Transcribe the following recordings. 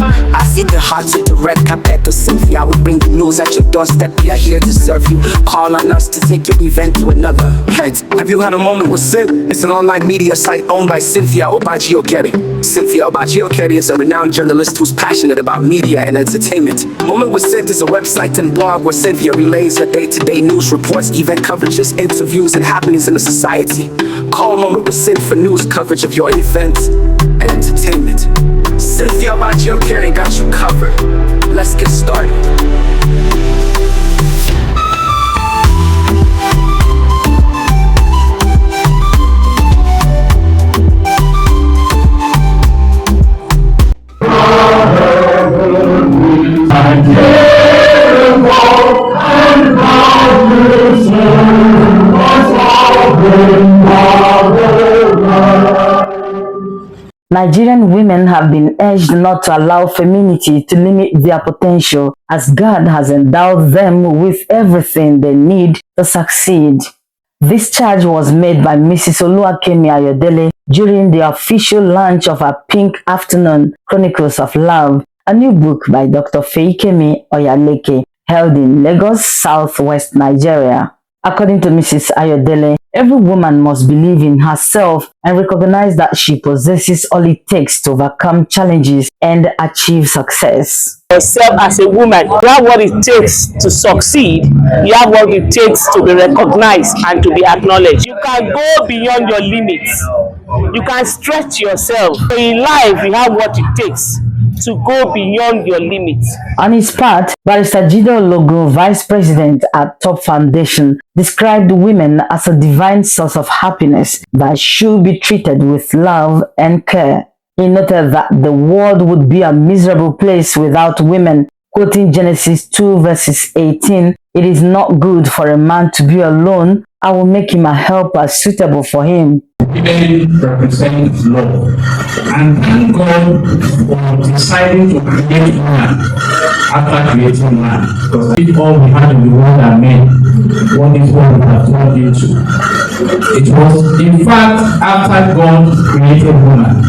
I see the hearts of the red carpet to Cynthia. We bring the news at your doorstep. We are here to serve you. Call on us to take your event to another height. Have you had a moment with Sid? It's an online media site owned by Cynthia Okere. Cynthia Okere is a renowned journalist who's passionate about media and entertainment. Moment with Sid is a website and blog where Cynthia relays her day-to-day news reports, event coverages, interviews, and happenings in the society. Call Moment with Sid for news coverage of your events and entertainment. Cynthia Okere got you covered. Let's get started. Nigerian women have been urged not to allow femininity to limit their potential, as God has endowed them with everything they need to succeed. This charge was made by Mrs. Oluwakemi Ayodele during the official launch of her Pink Afternoon, Chronicles of Love, a new book by Dr. Feyikemi Oyaleke, held in Lagos, southwest Nigeria. According to Mrs. Ayodele, every woman must believe in herself and recognize that she possesses all it takes to overcome challenges and achieve success. Yourself as a woman, you have what it takes to succeed. You have what it takes to be recognized and to be acknowledged. You can go beyond your limits. You can stretch yourself. In life, you have what it takes to go beyond your limits. On his part, Barrister Jide Ologun, Vice President at Top Foundation, described women as a divine source of happiness that should be treated with love and care. He noted that the world would be a miserable place without women, quoting Genesis 2 verses 18, "It is not good for a man to be alone. I will make him a helper suitable for him." Women represent love, and thank God for deciding to create man after creating man. Because if all we had in the world are men, what is what we have turned into? It was, in fact, after God created woman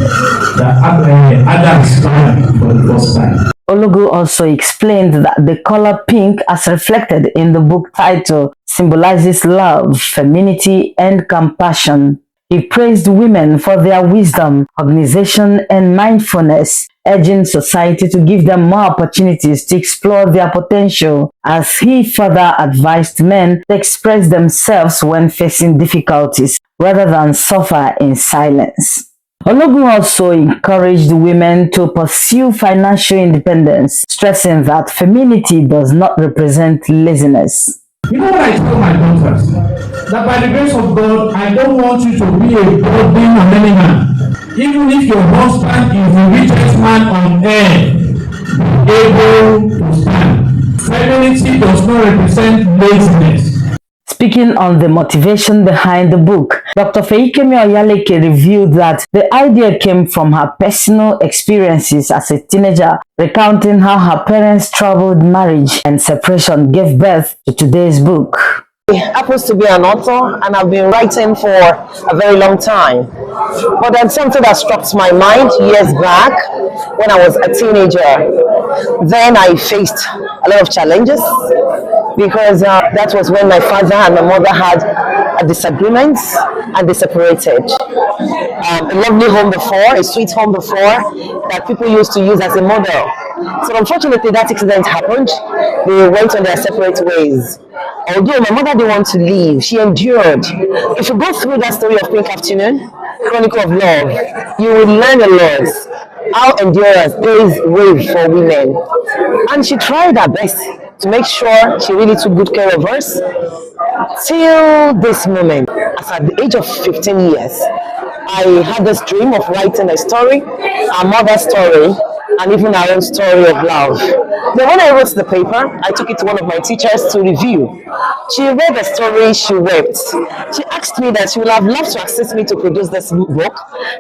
that Adam started for the first time. Ologun also explained that the color pink, as reflected in the book title, symbolizes love, femininity, and compassion. He praised women for their wisdom, organization, and mindfulness, urging society to give them more opportunities to explore their potential, as he further advised men to express themselves when facing difficulties, rather than suffer in silence. Ologun also encouraged women to pursue financial independence, stressing that femininity does not represent laziness. You know what I tell my daughters? That by the grace of God, I don't want you to be a burden on any man. Even if your husband is the richest man on earth, able to stand. Femininity does not represent laziness. Speaking on the motivation behind the book, Dr. Feyikemi Oyaleke revealed that the idea came from her personal experiences as a teenager, recounting how her parents' troubled marriage and separation gave birth to today's book. I happens to be an author, and I've been writing for a very long time. But then something that struck my mind years back when I was a teenager. Then I faced a lot of challenges because that was when my father and my mother had a disagreement and they separated. A lovely home before, a sweet home before that people used to use as a model. So unfortunately that accident happened. They went on their separate ways. Although my mother didn't want to leave, she endured. If you go through that story of Pink Afternoon, Chronicles of Love, you will learn a lot. How endurance plays a role for women. And she tried her best to make sure she really took good care of us. Till this moment, as at the age of 15 years, I had this dream of writing a story, our mother's story, and even our own story of love. Then when I wrote the paper, I took it to one of my teachers to review. She read the story, she wept. She asked me that she would have loved to assist me to produce this book,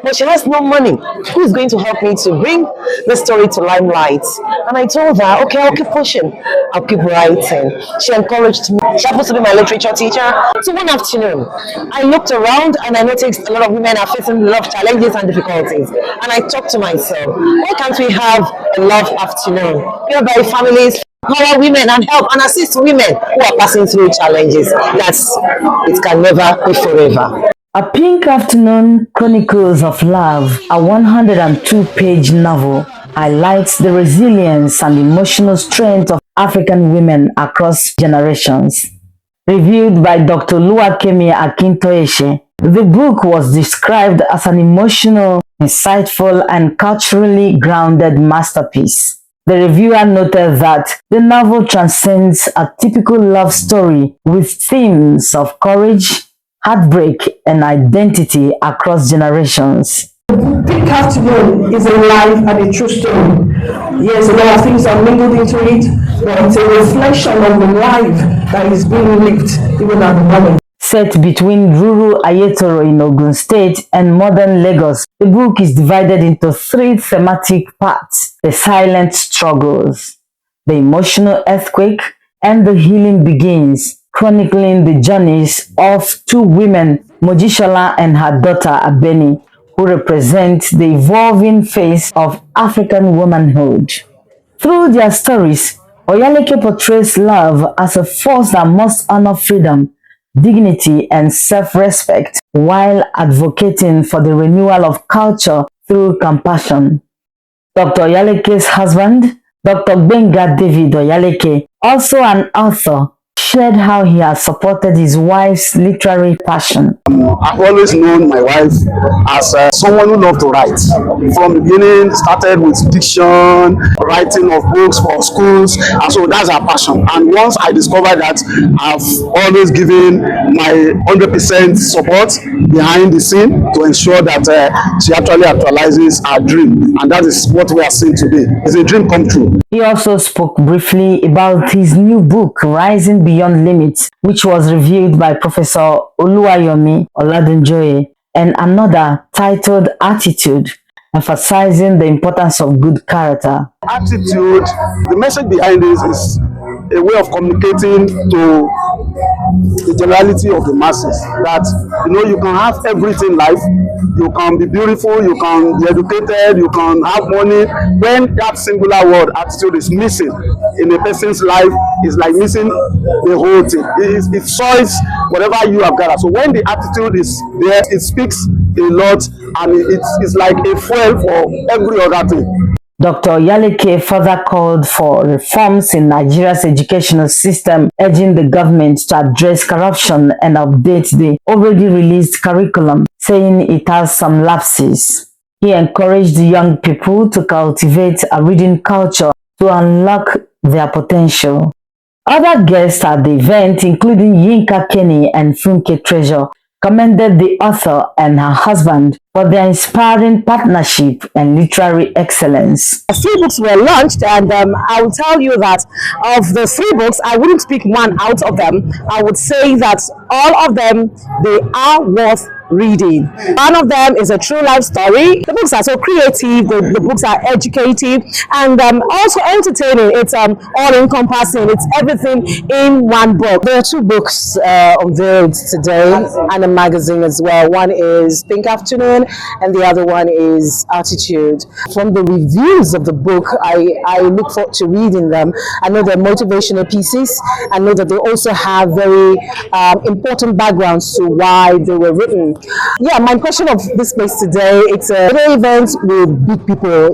but she has no money. Who is going to help me to bring the story to limelight? And I told her, okay, I'll keep pushing. I'll keep writing. She encouraged me. She happens to be my literature teacher. So one afternoon, I looked around and I noticed a lot of women are facing a lot of challenges and difficulties. And I talked to myself, why can't we have a love afternoon whereby families empower women and help and assist women who are passing through challenges. It can never be forever. A Pink Afternoon, Chronicles of Love, a 102-page novel, highlights the resilience and emotional strength of African women across generations. Reviewed by Dr. Oluwakemi Ayodele, the book was described as an emotional, insightful, and culturally grounded masterpiece. The reviewer noted that the novel transcends a typical love story with themes of courage, heartbreak, and identity across generations. Pink Afternoon is a life and a true story. Yes, a lot of things are mingled into it, but it's a reflection of the life that is being lived even at the moment. Set between rural Ayetoro in Ogun State and modern Lagos, the book is divided into 3 thematic parts: the silent struggles, the emotional earthquake, and the healing begins, chronicling the journeys of 2 women, Mojisola and her daughter Abeni, who represent the evolving face of African womanhood. Through their stories, Oyaleke portrays love as a force that must honor freedom, dignity, and self-respect while advocating for the renewal of culture through compassion. Dr. Oyaleke's husband, Dr. Gbenga David Oyaleke, also an author, shared how he has supported his wife's literary passion. I've always known my wife as someone who loved to write. From the beginning, started with fiction, writing of books for schools, and so that's her passion. And once I discovered that, I've always given my 100% support behind the scene to ensure that she actually actualizes her dream. And that is what we are seeing today. It's a dream come true. He also spoke briefly about his new book, Rising Beyond Limits, which was reviewed by Professor Oluwakemi Ayodele, and another titled Attitude, emphasizing the importance of good character. Attitude, the message behind this is a way of communicating to the generality of the masses that you can have everything in life. You can be beautiful, you can be educated, you can have money. When that singular word attitude is missing in a person's life, it's like missing the whole thing. It soils whatever you have gathered. So when the attitude is there, it speaks a lot, and it's like a fuel for every other thing. Dr. Oyaleke further called for reforms in Nigeria's educational system, urging the government to address corruption and update the already released curriculum, saying it has some lapses. He encouraged young people to cultivate a reading culture to unlock their potential. Other guests at the event, including Yinka Kenny and Funke Treasure, commended the author and her husband for their inspiring partnership and literary excellence. 3 books were launched, and I will tell you that of the 3 books, I wouldn't pick one out of them. I would say that all of them, they are worth reading. One of them is a true life story. The books are so creative, the books are educative, and also entertaining. It's all encompassing. It's everything in one book. There are 2 books unveiled today and a magazine as well. One is Pink Afternoon and the other one is Attitude. From the reviews of the book, I look forward to reading them. I know they're motivational pieces. I know that they also have very important backgrounds to why they were written. Yeah, my impression of this place today, it's a little event with big people.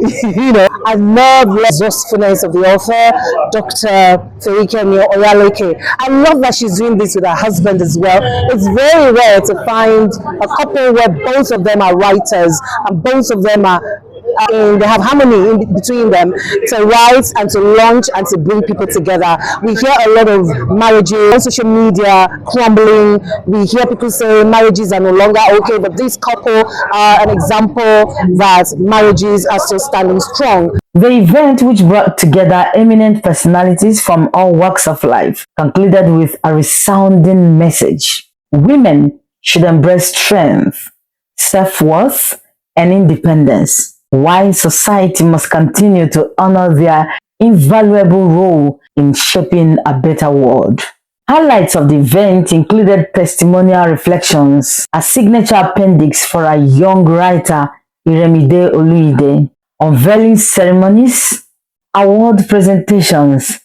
I love the resourcefulness of the author, Dr. Feyikemi Oyaleke. I love that she's doing this with her husband as well. It's very rare to find a couple where both of them are writers and both of them are they have harmony in between them to write and to launch and to bring people together. We hear a lot of marriages on social media crumbling. We hear people say marriages are no longer okay, but this couple are an example that marriages are still standing strong. The event, which brought together eminent personalities from all walks of life, concluded with a resounding message. Women should embrace strength, self-worth, and independence, while society must continue to honor their invaluable role in shaping a better world. Highlights of the event included testimonial reflections, a signature appendix for a young writer, Jide Ologun, unveiling ceremonies, award presentations,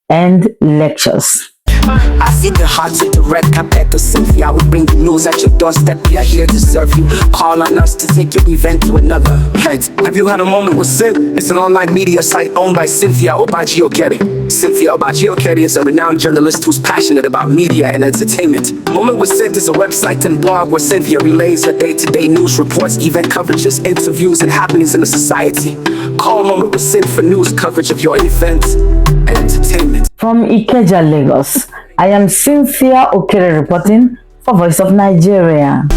and lectures. I see the hearts with the red carpet to Cynthia. We bring the news at your doorstep. We are here to serve you. Call on us to take your event to another height. Have you had a moment with Sid? It's an online media site owned by Cynthia Okere. Cynthia Okere is a renowned journalist who's passionate about media and entertainment. Moment with Sid is a website and blog where Cynthia relays her day-to-day news reports, event coverages, interviews, and happenings in the society. Call Moment with Sid for news coverage of your events and entertainment. From Ikeja, Lagos, I am Cynthia Okere reporting for Voice of Nigeria.